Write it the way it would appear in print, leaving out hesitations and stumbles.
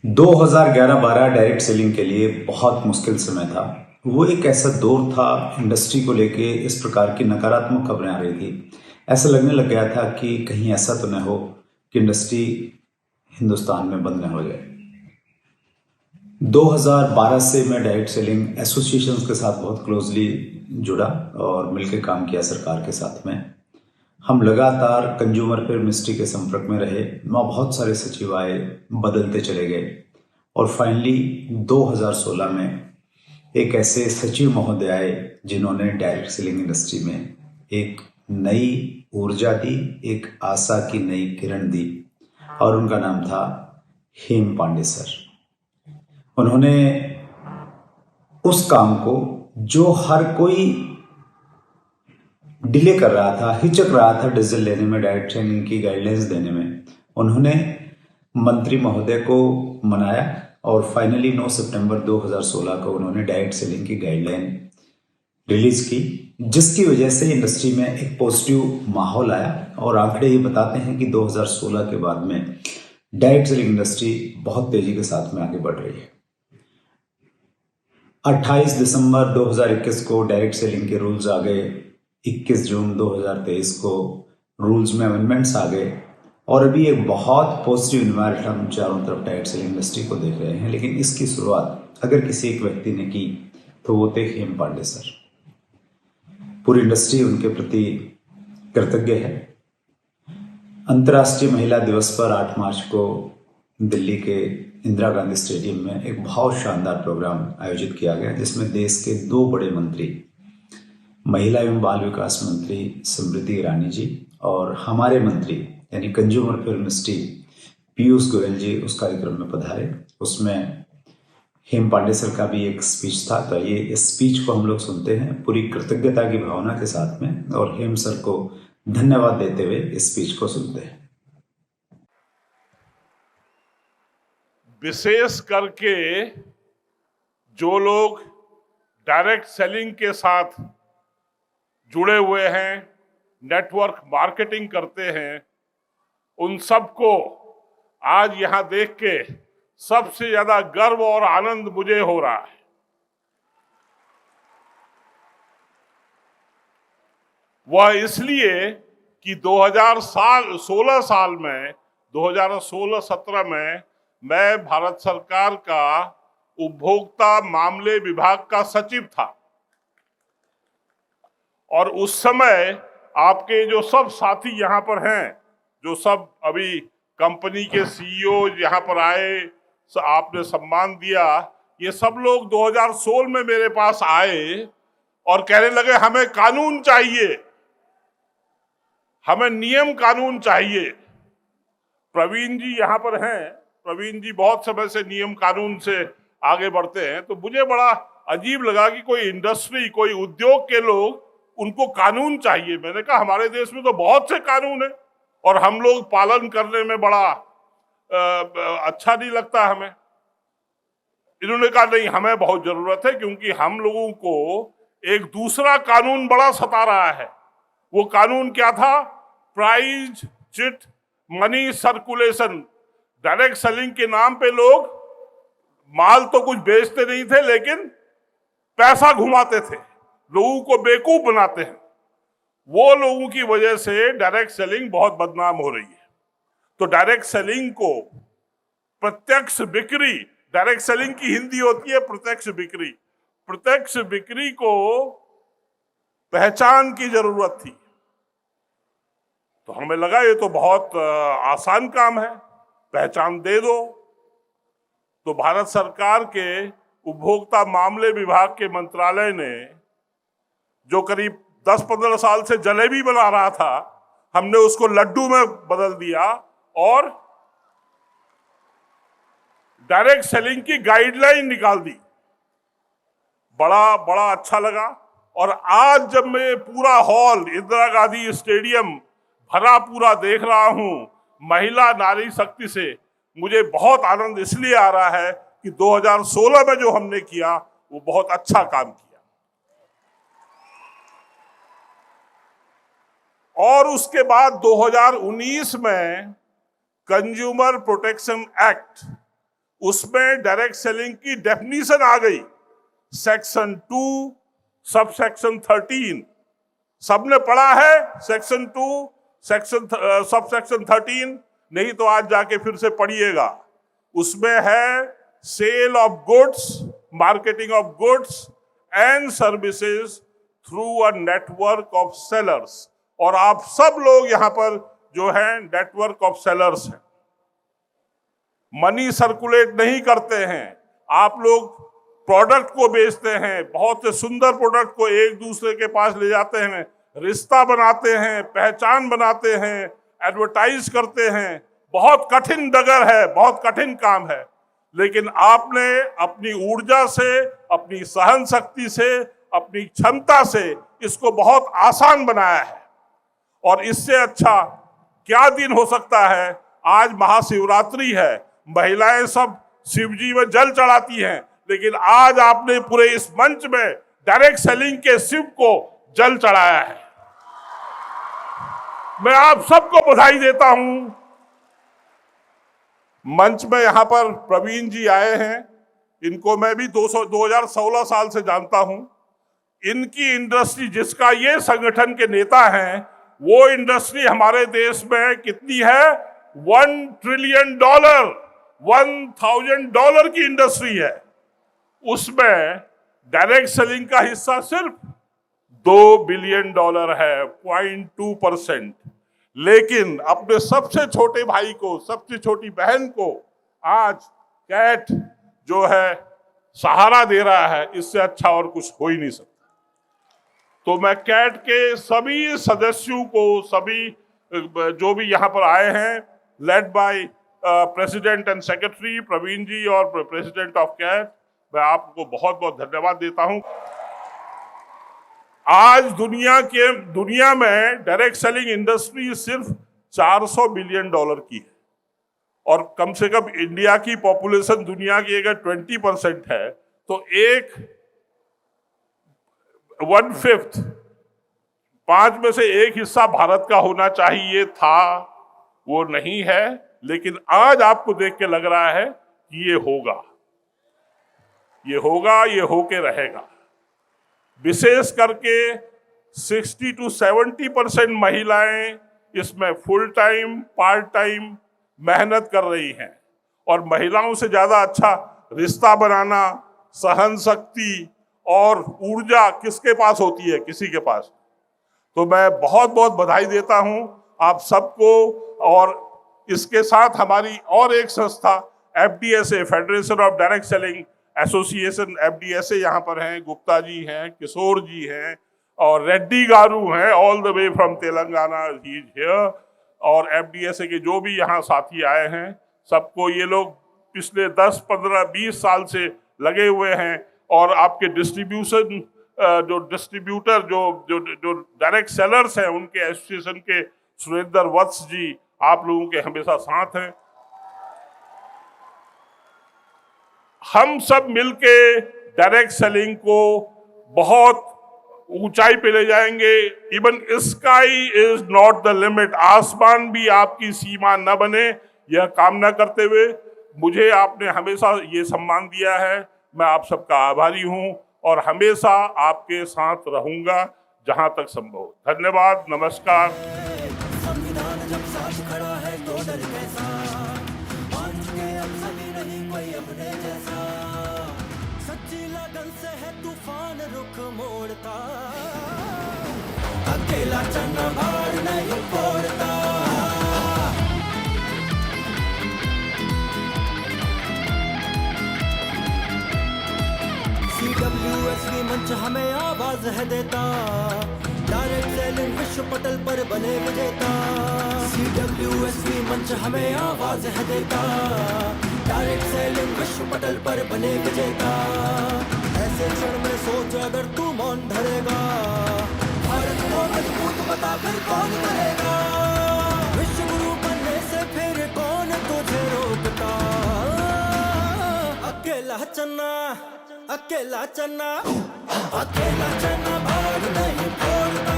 2011-12 direct selling के लिए बहुत मुश्किल समय था। वो एक ऐसा दौर था, इंडस्ट्री को लेके इस प्रकार की नकारात्मक खबरें आ रही थी। ऐसा लगने लग गया था कि कहीं ऐसा तो न हो कि इंडस्ट्री हिंदुस्तान में बंद न हो जाए। 2012 से मैं डायरेक्ट सेलिंग एसोसिएशंस के साथ बहुत क्लोजली जुड़ा और मिलकर काम किया सरकार के साथ में। हम लगातार कंज्यूमर अफेयर मिनिस्ट्री के संपर्क में रहे। वहाँ बहुत सारे सचिव आए, बदलते चले गए और फाइनली 2016 में एक ऐसे सचिव महोदय आए जिन्होंने डायरेक्ट सेलिंग इंडस्ट्री में एक नई ऊर्जा दी, एक आशा की नई किरण दी और उनका नाम था हेम पांडे सर। उन्होंने उस काम को जो हर कोई डिले कर रहा था, हिचक रहा था डिसीजन लेने में, डायरेक्ट सेलिंग की गाइडलाइंस देने में, उन्होंने मंत्री महोदय को मनाया और फाइनली 9 सितंबर 2016 को उन्होंने डायरेक्ट सेलिंग की गाइडलाइन रिलीज की, जिसकी वजह से इंडस्ट्री में एक पॉजिटिव माहौल आया। और आंकड़े ये बताते हैं कि 2016 के बाद में डायरेक्ट सेलिंग इंडस्ट्री बहुत तेजी के साथ में आगे बढ़ रही है। 28 दिसंबर 2021 को डायरेक्ट सेलिंग के रूल्स आ गए। 21 जून 2023 को रूल्स में अमेंडमेंट्स आ गए और अभी एक बहुत पॉजिटिव इन्वायरमेंट हम चारों तरफ डायरेक्ट सेलिंग इंडस्ट्री को देख रहे हैं। लेकिन इसकी शुरुआत अगर किसी एक व्यक्ति ने की तो वो थे हेम पांडे सर। पूरी इंडस्ट्री उनके प्रति कृतज्ञ है। अंतर्राष्ट्रीय महिला दिवस पर 8 मार्च को दिल्ली के इंदिरा गांधी स्टेडियम में एक बहुत शानदार प्रोग्राम आयोजित किया गया, जिसमें देश के 2 बड़े मंत्री, महिला एवं बाल विकास मंत्री स्मृति ईरानी जी और हमारे मंत्री यानी consumer affair ministry Piyush Goyal ji उस कार्यक्रम में पधारे। उसमें हेम पांडे सर का भी एक स्पीच था। तो ये इस स्पीच को हम लोग सुनते हैं पूरी कृतज्ञता की भावना के साथ में और हेम सर को धन्यवाद देते हुए इस स्पीच को सुनते हैं। विशेष करके जो लोग डायरेक्ट सेलिंग के साथ जुड़े हुए हैं, नेटवर्क मार्केटिंग करते हैं, उन सबको आज यहां देख के सबसे ज्यादा गर्व और आनंद मुझे हो रहा है। वह इसलिए कि 2016-17 में मैं भारत सरकार का उपभोक्ता मामले विभाग का सचिव था और उस समय आपके जो सब साथी यहाँ पर हैं, जो सब अभी कंपनी के सीईओ यहाँ पर आए, आपने सम्मान दिया, ये सब लोग 2016 में मेरे पास आए और कहने लगे हमें कानून चाहिए, हमें नियम कानून चाहिए। प्रवीण जी यहाँ पर हैं, प्रवीण जी बहुत समय से नियम कानून से आगे बढ़ते हैं। तो मुझे बड़ा अजीब लगा कि कोई इंडस्ट्री, कोई उद्योग के लोग, उनको कानून चाहिए। मैंने कहा हमारे देश में तो बहुत से कानून है और हम लोग पालन करने में बड़ा अच्छा नहीं लगता हमें। इन्होंने कहा नहीं, हमें बहुत जरूरत है, क्योंकि हम लोगों को एक दूसरा कानून बड़ा सता रहा है। वो कानून क्या था? Price chit money circulation. Direct selling के नाम पे लोग माल तो कुछ बेचते नहीं थे, लेकिन पैसा घुमाते थे, लोगों को बेवकूफ बनाते हैं। वो लोगों की वजह से डायरेक्ट सेलिंग बहुत बदनाम हो रही है। तो डायरेक्ट सेलिंग को प्रत्यक्ष बिक्री, डायरेक्ट सेलिंग की हिंदी होती है प्रत्यक्ष बिक्री, प्रत्यक्ष बिक्री को पहचान की जरूरत थी। तो हमें लगा ये तो बहुत आसान काम है, पहचान दे दो। तो भारत सरकार के उपभोक्ता मामले विभाग के मंत्रालय ने, जो करीब 10-15 साल से जलेबी बना रहा था, हमने उसको लड्डू में बदल दिया और डायरेक्ट सेलिंग की गाइडलाइन निकाल दी। बड़ा बड़ा अच्छा लगा। और आज जब मैं पूरा हॉल इंदिरा गांधी स्टेडियम भरा पूरा देख रहा हूं महिला नारी शक्ति से, मुझे बहुत आनंद इसलिए आ रहा है कि 2016 में जो हमने किया वो बहुत अच्छा काम किया। और उसके बाद 2019 में कंज्यूमर प्रोटेक्शन एक्ट उसमें डायरेक्ट सेलिंग की डेफिनेशन आ गई, सेक्शन 2 सब सेक्शन 13। सबने पढ़ा है सेक्शन 2 सब सेक्शन 13? नहीं तो आज जाके फिर से पढ़िएगा। उसमें है sale of goods, marketing of goods and services through a network of sellers. और आप सब लोग यहां पर जो है नेटवर्क ऑफ सेलर्स हैं। मनी सर्कुलेट नहीं करते हैं, आप लोग प्रोडक्ट को बेचते हैं, बहुत से सुंदर प्रोडक्ट को एक दूसरे के पास ले जाते हैं, रिश्ता बनाते हैं, पहचान बनाते हैं, एडवर्टाइज करते हैं। बहुत कठिन डगर है, बहुत कठिन काम है, लेकिन आपने अपनी ऊर्जा से, अपनी सहन शक्ति से, अपनी क्षमता से इसको बहुत आसान बनाया है। और इससे अच्छा क्या दिन हो सकता है? आज महाशिवरात्रि है, महिलाएं सब शिवजी में जल चढ़ाती हैं, लेकिन आज आपने पूरे इस मंच में डायरेक्ट सेलिंग के शिव को जल चढ़ाया है। मैं आप सबको बधाई देता हूं। मंच में यहां पर प्रवीण जी आए हैं, इनको मैं भी 2016 साल से जानता हूं। इनकी इंडस्ट्री, जिसका ये संगठन के नेता हैं, वो इंडस्ट्री हमारे देश में कितनी है? $1 ट्रिलियन, $1,000 की इंडस्ट्री है। उसमें डायरेक्ट सेलिंग का हिस्सा सिर्फ $2 बिलियन है, 0.2%। लेकिन अपने सबसे छोटे भाई को, सबसे छोटी बहन को आज कैट जो है सहारा दे रहा है। इससे अच्छा और कुछ हो ही नहीं सकता। तो मैं कैट के सभी सदस्यों को, सभी जो भी यहां पर आए हैं, led by president and secretary Praveen ji और प्रेसिडेंट ऑफ कैट, मैं आपको बहुत बहुत धन्यवाद देता हूं। आज दुनिया में डायरेक्ट सेलिंग इंडस्ट्री सिर्फ $400 बिलियन की है, और कम से कम इंडिया की पॉपुलेशन दुनिया की अगर 20% है, तो 1/5, 5 में से 1 हिस्सा भारत का होना चाहिए था, वो नहीं है। लेकिन आज आपको देख के लग रहा है कि ये होगा, ये होके रहेगा। विशेष करके 60 to 70% महिलाएं इसमें फुल टाइम, पार्ट टाइम मेहनत कर रही हैं। और महिलाओं से ज्यादा अच्छा रिश्ता बनाना, सहन शक्ति और ऊर्जा किसके पास होती है? किसी के पास। तो मैं बहुत बहुत बधाई देता हूं आप सबको। और इसके साथ हमारी और एक संस्था FDSA, federation of direct selling association, FDSA यहाँ पर हैं, गुप्ता जी हैं, किशोर जी हैं, और रेड्डी गारू हैं, all the way from Telangana, he is here. और FDSA के जो भी यहाँ साथी आए हैं, सबको, ये लोग पिछले 10, 15, 20 साल से लगे हुए हैं। और आपके डिस्ट्रीब्यूटर जो डायरेक्ट सेलर्स हैं, उनके एसोसिएशन के सुरेंद्र वत्स जी आप लोगों के हमेशा साथ हैं। हम सब मिलके डायरेक्ट सेलिंग को बहुत ऊंचाई पे ले जाएंगे। Even sky is not the limit, आसमान भी आपकी सीमा न बने, यह कामना करते हुए मुझे आपने हमेशा ये सम्मान दिया है। मैं आप सबका आभारी हूं और हमेशा आपके साथ रहूंगा जहां तक संभव हो। धन्यवाद, नमस्कार। संविधान जब साथ खड़ा है तो डर कैसा, मान चुके अब सभी नहीं कोई अपने जैसा, सच्ची लगन से है तूफान रुख मोड़ता, अकेला चन्ना भार नहीं फोड़ता। CWSV मंच हमें आवाज है देता, डायरेक्ट सेलिंग विश्व पटल पर बने विजेता। CWSV मंच हमें आवाज है देता, डायरेक्ट सेलिंग विश्व पटल पर बने विजेता। ऐसे क्षण में सोच अगर तू मौन धरेगा, भारत को मजबूत बता फिर कौन करेगा, विश्व गुरु बनने से फिर कौन तुझे रोकता। अकेला चन्ना, अकेला चन्ना, अकेला चन्ना भाग नहीं फोड़ता।